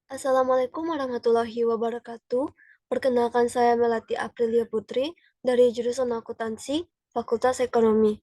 Assalamualaikum warahmatullahi wabarakatuh. Perkenalkan saya Melati Aprilia Putri dari jurusan Akuntansi, Fakultas Ekonomi.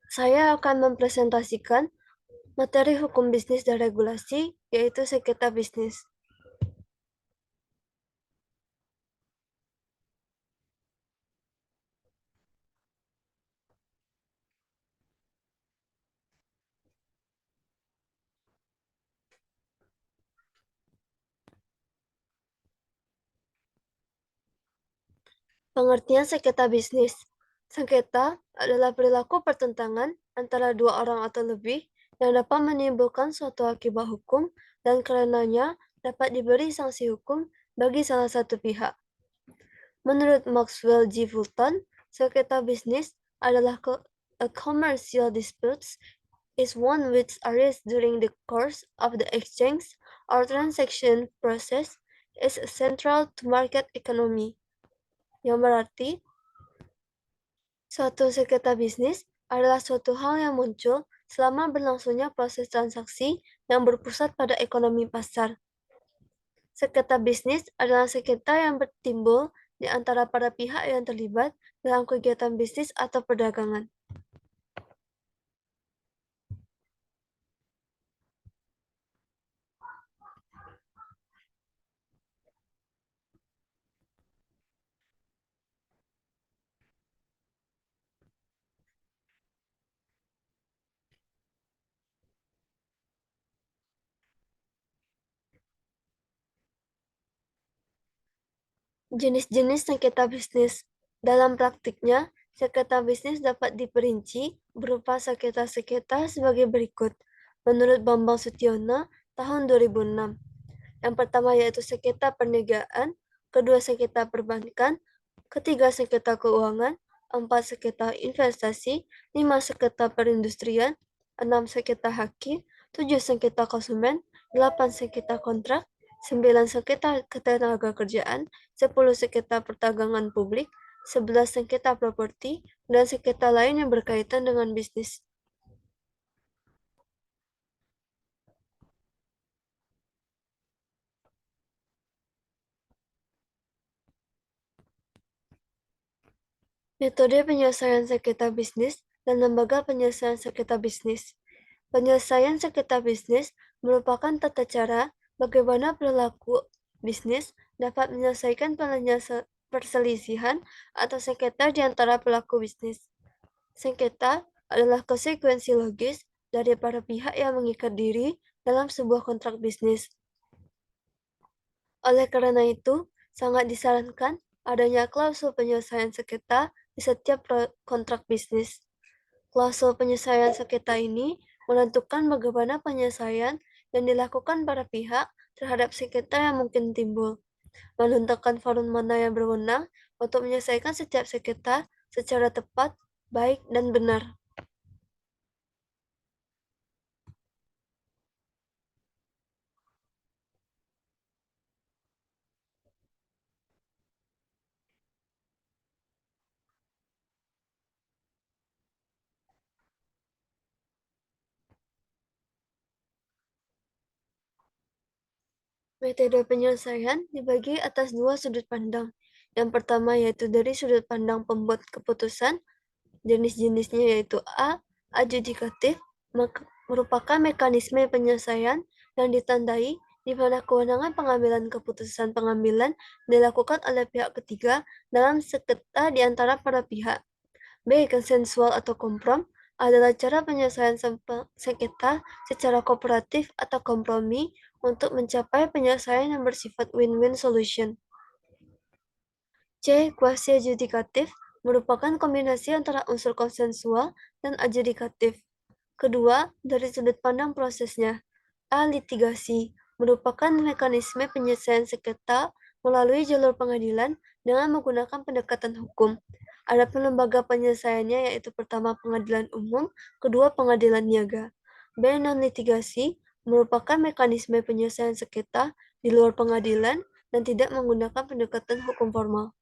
Saya akan mempresentasikan materi hukum bisnis dan regulasi, yaitu sengketa bisnis. Pengertian sengketa bisnis. Sengketa adalah perilaku pertentangan antara dua orang atau lebih yang dapat menimbulkan suatu akibat hukum dan karenanya dapat diberi sanksi hukum bagi salah satu pihak. Menurut Maxwell G. Fulton, sengketa bisnis adalah a commercial dispute is one which arises during the course of the exchange or transaction process is central to market economy. Yang berarti, suatu sengketa bisnis adalah suatu hal yang muncul selama berlangsungnya proses transaksi yang berpusat pada ekonomi pasar. Sengketa bisnis adalah sengketa yang bertimbul di antara para pihak yang terlibat dalam kegiatan bisnis atau perdagangan. Jenis-jenis sengketa bisnis. Dalam praktiknya, sengketa bisnis dapat diperinci berupa sengketa-sengketa sebagai berikut. Menurut Bambang Sutiono, tahun 2006. Yang pertama yaitu sengketa perniagaan, kedua sengketa perbankan, ketiga sengketa keuangan, empat sengketa investasi, lima sengketa perindustrian, enam sengketa hakim, tujuh sengketa konsumen, delapan sengketa kontrak, 9 sengketa ketenaga kerjaan, 10 sengketa perdagangan publik, 11 sengketa properti, dan sengketa lain yang berkaitan dengan bisnis. Metode penyelesaian sengketa bisnis dan lembaga penyelesaian sengketa bisnis. Penyelesaian sengketa bisnis merupakan tata cara bagaimana perilaku bisnis dapat menyelesaikan perselisihan atau sengketa di antara pelaku bisnis. Sengketa adalah konsekuensi logis dari para pihak yang mengikat diri dalam sebuah kontrak bisnis. Oleh karena itu, sangat disarankan adanya klausul penyelesaian sengketa di setiap kontrak bisnis. Klausul penyelesaian sengketa ini menentukan bagaimana penyelesaian yang dilakukan para pihak terhadap sengketa yang mungkin timbul, menentukan forum mana yang berwenang untuk menyelesaikan setiap sengketa secara tepat, baik, dan benar. Metode penyelesaian dibagi atas dua sudut pandang. Yang pertama yaitu dari sudut pandang pembuat keputusan, jenis-jenisnya yaitu A. Adjudikatif, merupakan mekanisme penyelesaian yang ditandai di mana kewenangan pengambilan keputusan pengambilan dilakukan oleh pihak ketiga dalam sengketa di antara para pihak. B. Konsensual atau komprom adalah cara penyelesaian sengketa secara kooperatif atau kompromi untuk mencapai penyelesaian yang bersifat win-win solution. C. Quasi-adjudikatif merupakan kombinasi antara unsur konsensual dan adjudikatif. Kedua, dari sudut pandang prosesnya. A. Litigasi merupakan mekanisme penyelesaian sengketa melalui jalur pengadilan dengan menggunakan pendekatan hukum. Adapun lembaga penyelesaiannya yaitu pertama pengadilan umum, kedua pengadilan niaga. B. Non-litigasi merupakan mekanisme penyelesaian sengketa di luar pengadilan dan tidak menggunakan pendekatan hukum formal.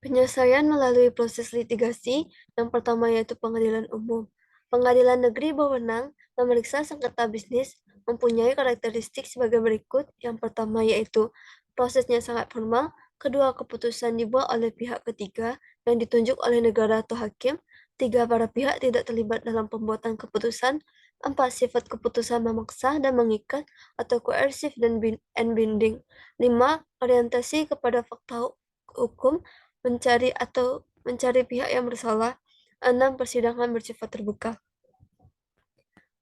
Penyelesaian melalui proses litigasi, yang pertama yaitu pengadilan umum. Pengadilan negeri berwenang memeriksa sengketa bisnis mempunyai karakteristik sebagai berikut. Yang pertama yaitu prosesnya sangat formal, kedua keputusan dibuat oleh pihak ketiga yang ditunjuk oleh negara atau hakim, tiga para pihak tidak terlibat dalam pembuatan keputusan, empat sifat keputusan memaksa dan mengikat atau coercive dan binding, lima orientasi kepada fakta hukum mencari pihak yang bersalah. 6. Persidangan bersifat terbuka.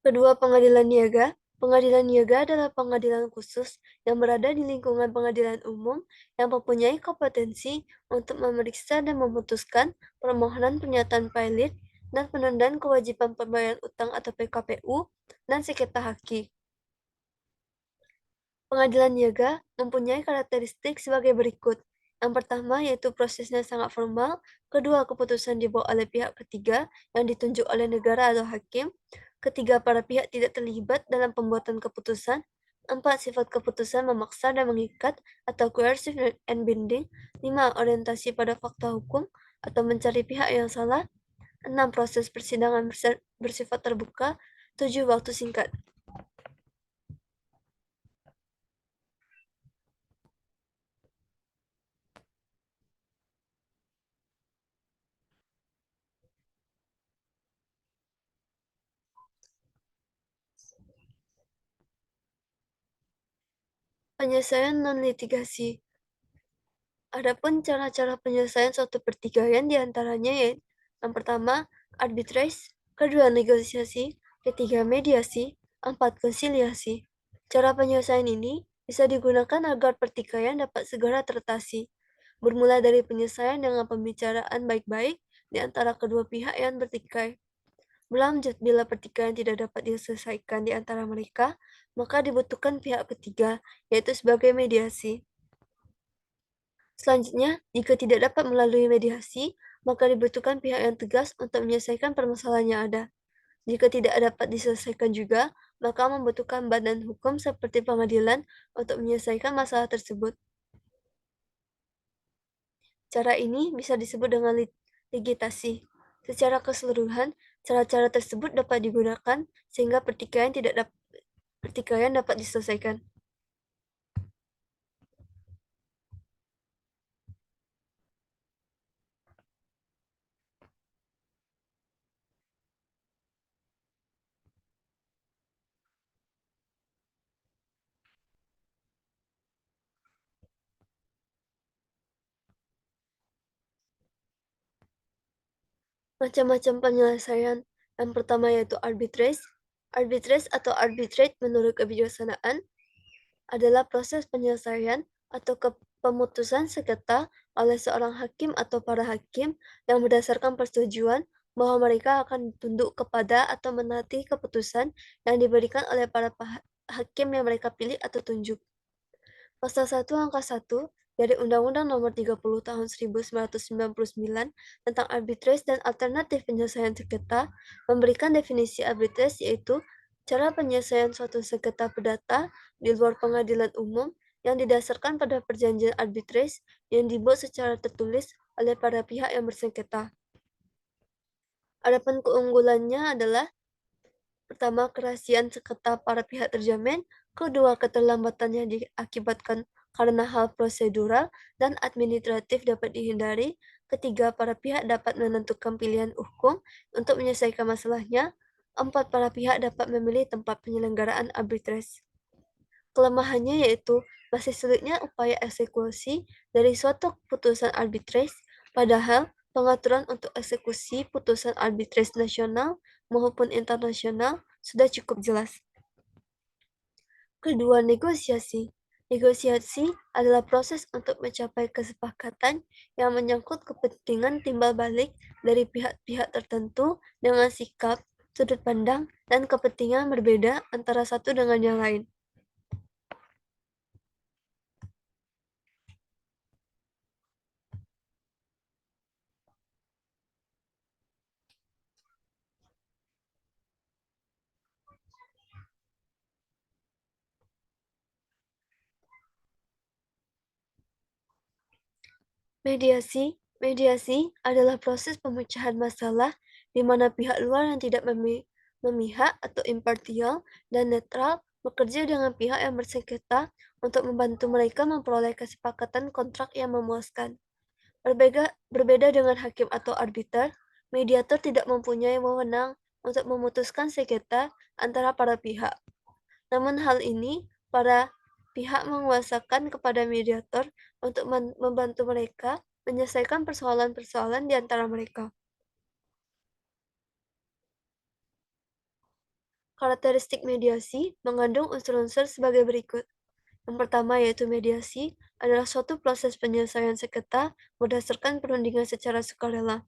Kedua, pengadilan niaga. Pengadilan niaga adalah pengadilan khusus yang berada di lingkungan pengadilan umum yang mempunyai kompetensi untuk memeriksa dan memutuskan permohonan pernyataan pilot dan penundaan kewajiban pembayaran utang atau PKPU dan sengketa haki. Pengadilan niaga mempunyai karakteristik sebagai berikut. Yang pertama yaitu prosesnya sangat formal, kedua keputusan dibuat oleh pihak ketiga yang ditunjuk oleh negara atau hakim, ketiga para pihak tidak terlibat dalam pembuatan keputusan, empat sifat keputusan memaksa dan mengikat atau coercive and binding, lima orientasi pada fakta hukum atau mencari pihak yang salah, enam proses persidangan bersifat terbuka, tujuh waktu singkat. Penyelesaian non-litigasi. Adapun cara-cara penyelesaian suatu pertikaian diantaranya yaitu yang pertama, arbitrase, kedua, negosiasi, ketiga, mediasi, empat, konsiliasi. Cara penyelesaian ini bisa digunakan agar pertikaian dapat segera teratasi, bermula dari penyelesaian dengan pembicaraan baik-baik di antara kedua pihak yang bertikai. Berlanjut, bila pertikaian tidak dapat diselesaikan di antara mereka, maka dibutuhkan pihak ketiga, yaitu sebagai mediasi. Selanjutnya, jika tidak dapat melalui mediasi, maka dibutuhkan pihak yang tegas untuk menyelesaikan permasalahan yang ada. Jika tidak dapat diselesaikan juga, maka membutuhkan badan hukum seperti pengadilan untuk menyelesaikan masalah tersebut. Cara ini bisa disebut dengan ligitasi. Secara keseluruhan, cara-cara tersebut dapat digunakan sehingga pertikaian dapat diselesaikan. Macam-macam penyelesaian. Yang pertama yaitu arbitrage. Arbitrage atau arbitrate menurut kebijaksanaan adalah proses penyelesaian atau pemutusan sengketa oleh seorang hakim atau para hakim yang berdasarkan persetujuan bahwa mereka akan tunduk kepada atau menaati keputusan yang diberikan oleh para hakim yang mereka pilih atau tunjuk. Pasal 1 Angka 1 dari Undang-Undang Nomor 30 Tahun 1999 tentang arbitrase dan alternatif penyelesaian sengketa memberikan definisi arbitrase yaitu cara penyelesaian suatu sengketa perdata di luar pengadilan umum yang didasarkan pada perjanjian arbitrase yang dibuat secara tertulis oleh para pihak yang bersengketa. Adapun keunggulannya adalah pertama, kerahasiaan sengketa para pihak terjamin. Kedua, keterlambatan yang diakibatkan karena hal prosedural dan administratif dapat dihindari. Ketiga, para pihak dapat menentukan pilihan hukum untuk menyelesaikan masalahnya. Empat, para pihak dapat memilih tempat penyelenggaraan arbitrase. Kelemahannya yaitu masih sulitnya upaya eksekusi dari suatu putusan arbitrase, padahal pengaturan untuk eksekusi putusan arbitrase nasional maupun internasional sudah cukup jelas. Kedua, negosiasi. Negosiasi adalah proses untuk mencapai kesepakatan yang menyangkut kepentingan timbal balik dari pihak-pihak tertentu dengan sikap, sudut pandang, dan kepentingan berbeda antara satu dengan yang lain. Mediasi Mediasi adalah proses pemecahan masalah di mana pihak luar yang tidak memihak atau impartial dan netral bekerja dengan pihak yang bersengketa untuk membantu mereka memperoleh kesepakatan kontrak yang memuaskan. Berbeda dengan hakim atau arbiter, mediator tidak mempunyai wewenang untuk memutuskan sengketa antara para pihak. Namun hal ini, para pihak menguasakan kepada mediator untuk membantu mereka menyelesaikan persoalan-persoalan di antara mereka. Karakteristik mediasi mengandung unsur-unsur sebagai berikut. Yang pertama yaitu mediasi adalah suatu proses penyelesaian sengketa berdasarkan perundingan secara sukarela.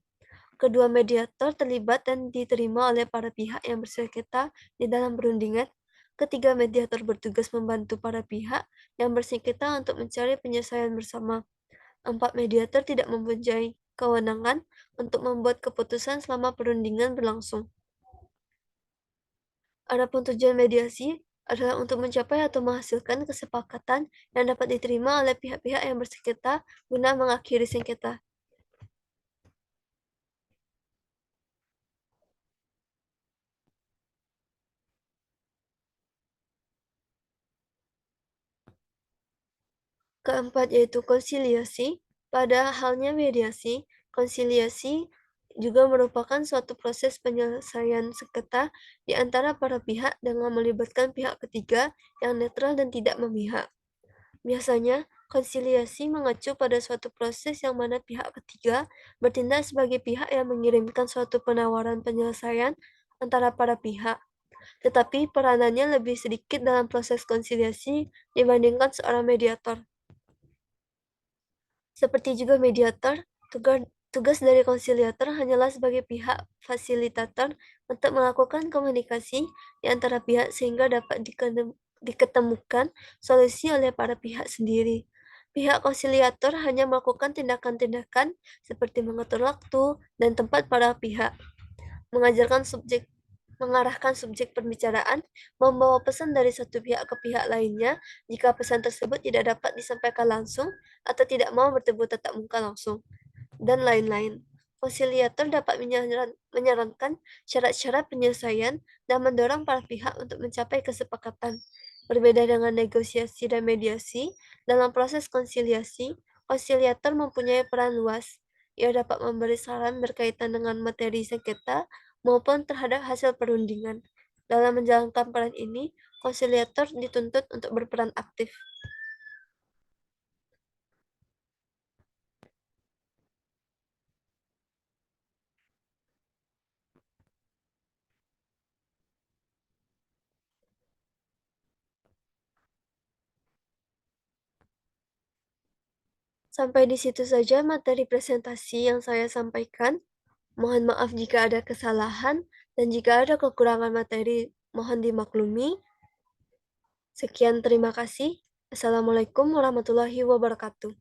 Kedua mediator terlibat dan diterima oleh para pihak yang bersengketa di dalam perundingan. Ketiga mediator bertugas membantu para pihak yang bersengketa untuk mencari penyelesaian bersama. Empat mediator tidak mempunyai kewenangan untuk membuat keputusan selama perundingan berlangsung. Adapun tujuan mediasi adalah untuk mencapai atau menghasilkan kesepakatan yang dapat diterima oleh pihak-pihak yang bersengketa guna mengakhiri sengketa. Keempat yaitu konsiliasi. Pada halnya mediasi, konsiliasi juga merupakan suatu proses penyelesaian sengketa di antara para pihak dengan melibatkan pihak ketiga yang netral dan tidak memihak. Biasanya, konsiliasi mengacu pada suatu proses yang mana pihak ketiga bertindak sebagai pihak yang mengirimkan suatu penawaran penyelesaian antara para pihak, tetapi peranannya lebih sedikit dalam proses konsiliasi dibandingkan seorang mediator. Seperti juga mediator, tugas dari konsiliator hanyalah sebagai pihak fasilitator untuk melakukan komunikasi di antara pihak sehingga dapat diketemukan solusi oleh para pihak sendiri. Pihak konsiliator hanya melakukan tindakan-tindakan seperti mengatur waktu dan tempat para pihak, mengajarkan subjek mengarahkan subjek pembicaraan, membawa pesan dari satu pihak ke pihak lainnya jika pesan tersebut tidak dapat disampaikan langsung atau tidak mau bertemu tatap muka langsung, dan lain-lain. Konsiliator dapat menyarankan syarat-syarat penyelesaian dan mendorong para pihak untuk mencapai kesepakatan. Berbeda dengan negosiasi dan mediasi, dalam proses konsiliasi, konsiliator mempunyai peran luas. Ia dapat memberi saran berkaitan dengan materi sengketa maupun terhadap hasil perundingan. Dalam menjalankan peran ini, konsiliator dituntut untuk berperan aktif. Sampai di situ saja materi presentasi yang saya sampaikan. Mohon maaf jika ada kesalahan dan jika ada kekurangan materi, mohon dimaklumi. Sekian, terima kasih. Assalamualaikum warahmatullahi wabarakatuh.